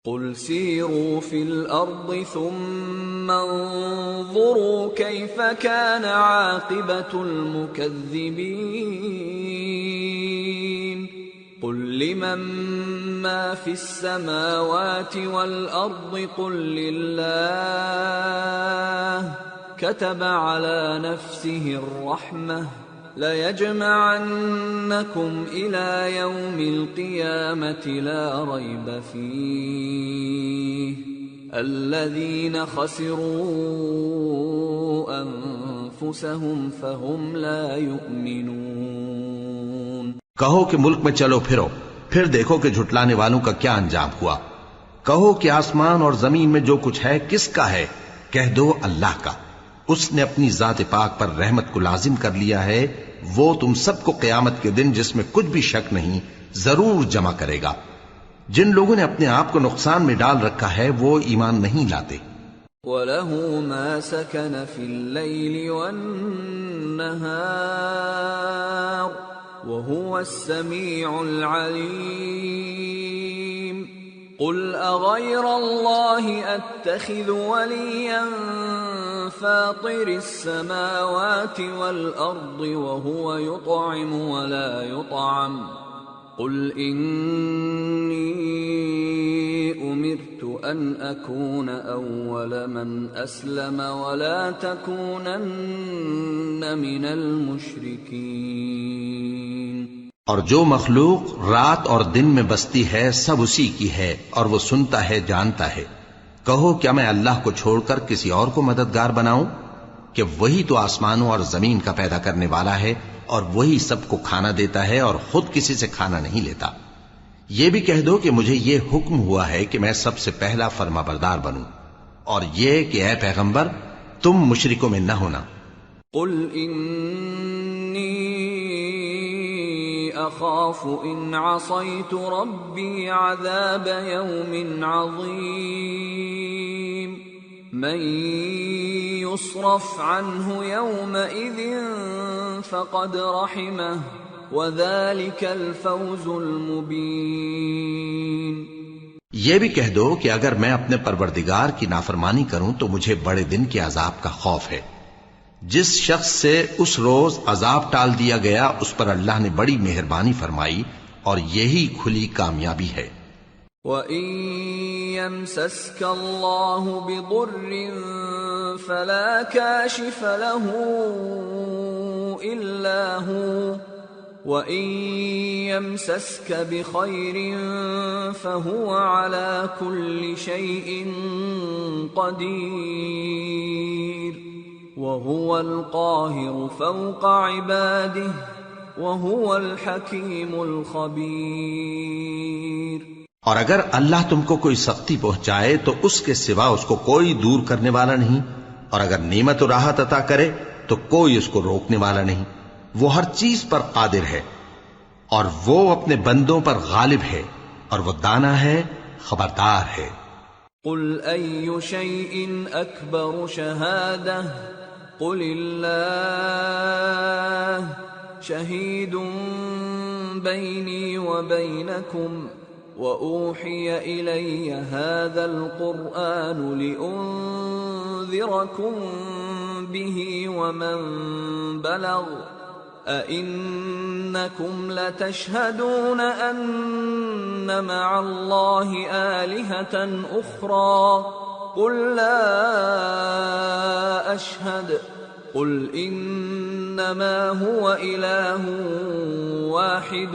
قل سیروا فی الارض ثم انظروا کیف کان عاقبۃ المکذبین قل لمن ما فی السماوات والارض قل للہ كتب على نفسه الرحمة ليجمعنكم إلى يوم القيامة لا ريب فيه الذين خسروا أنفسهم فهم لا يؤمنون۔ کہو کہ ملک میں چلو پھرو، پھر دیکھو کہ جھٹلانے والوں کا کیا انجام ہوا۔ کہو کہ آسمان اور زمین میں جو کچھ ہے کس کا ہے؟ کہہ دو اللہ کا۔ اس نے اپنی ذات پاک پر رحمت کو لازم کر لیا ہے، وہ تم سب کو قیامت کے دن جس میں کچھ بھی شک نہیں ضرور جمع کرے گا۔ جن لوگوں نے اپنے آپ کو نقصان میں ڈال رکھا ہے وہ ایمان نہیں لاتے۔ وَلَهُ مَا سَكَنَ فِي اللَّيْلِ وَالنَّهَارِ وَهُوَ السَّمِيعُ الْعَلِيمُ۔ قل أغير الله أتخذ وليا فاطر السماوات والأرض وهو يطعم ولا يطعم قل إني أمرت أن أكون أول من أسلم ولا تكونن من المشركين۔ اور جو مخلوق رات اور دن میں بستی ہے سب اسی کی ہے اور وہ سنتا ہے جانتا ہے۔ کہو کیا میں اللہ کو چھوڑ کر کسی اور کو مددگار بناؤں کہ وہی تو آسمانوں اور زمین کا پیدا کرنے والا ہے اور وہی سب کو کھانا دیتا ہے اور خود کسی سے کھانا نہیں لیتا۔ یہ بھی کہہ دو کہ مجھے یہ حکم ہوا ہے کہ میں سب سے پہلا فرما بردار بنوں، اور یہ کہ اے پیغمبر تم مشرکوں میں نہ ہونا۔ قل انی اخاف ان عصیت ربی عذاب یوم عظیم من یصرف عنہ یومئذ فقد رحمہ وذلک الفوز المبین۔ یہ بھی کہہ دو کہ اگر میں اپنے پروردگار کی نافرمانی کروں تو مجھے بڑے دن کے عذاب کا خوف ہے۔ جس شخص سے اس روز عذاب ٹال دیا گیا اس پر اللہ نے بڑی مہربانی فرمائی اور یہی کھلی کامیابی ہے۔ وَإِن يَمْسَسْكَ اللَّهُ بِضُرٍّ فَلَا كَاشِفَ لَهُ إِلَّا هُوَ وَإِن يَمْسَسْكَ بِخَيْرٍ فَهُوَ عَلَى كُلِّ شَيْءٍ قَدِيرٌ وَهُوَ الْقَاهِرُ فَوْقَ عِبَادِهِ وَهُوَ الْحَكِيمُ الْخَبِيرُ۔ اور اگر اللہ تم کو کوئی سختی پہنچائے تو اس کے سوا اس کو کوئی دور کرنے والا نہیں، اور اگر نعمت و راحت عطا کرے تو کوئی اس کو روکنے والا نہیں۔ وہ ہر چیز پر قادر ہے اور وہ اپنے بندوں پر غالب ہے اور وہ دانا ہے، خبردار ہے۔ قل أي شيء أكبر شهادة قل الله شهيد بيني وبينكم وأوحي إلي هذا القرآن لأنذركم به ومن بلغ أئنكم لتشهدون أن مع الله آلهة أخرى قل لا أشهد قل إنما هو إله واحد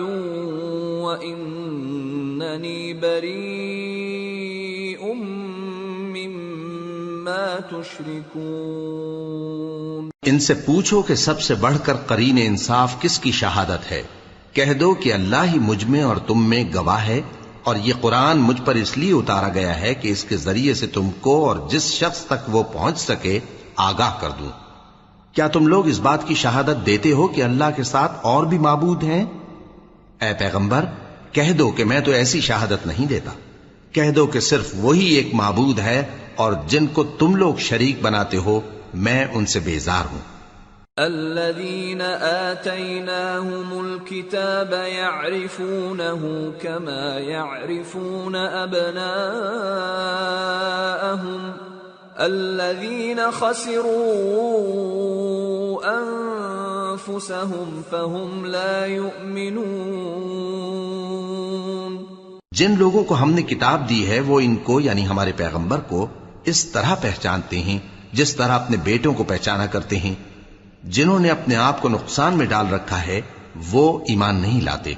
وإنني بريء مما تشركون۔ ان سے پوچھو کہ سب سے بڑھ کر قرین انصاف کس کی شہادت ہے؟ کہہ دو کہ اللہ ہی مجھ میں اور تم میں گواہ ہے، اور یہ قرآن مجھ پر اس لیے اتارا گیا ہے کہ اس کے ذریعے سے تم کو اور جس شخص تک وہ پہنچ سکے آگاہ کر دوں۔ کیا تم لوگ اس بات کی شہادت دیتے ہو کہ اللہ کے ساتھ اور بھی معبود ہیں؟ اے پیغمبر کہہ دو کہ میں تو ایسی شہادت نہیں دیتا۔ کہہ دو کہ صرف وہی ایک معبود ہے اور جن کو تم لوگ شریک بناتے ہو میں ان سے بیزار ہوں۔ الذين آتيناهم الكتاب يعرفونه كما يعرفون أبناءهم الذين خسروا أنفسهم فهم لا يؤمنون. جن لوگوں کو ہم نے کتاب دی ہے وہ ان کو یعنی ہمارے پیغمبر کو اس طرح پہچانتے ہیں جس طرح اپنے بیٹوں کو پہچانا کرتے ہیں. جنہوں نے اپنے آپ کو نقصان میں ڈال رکھا ہے وہ ایمان نہیں لاتے.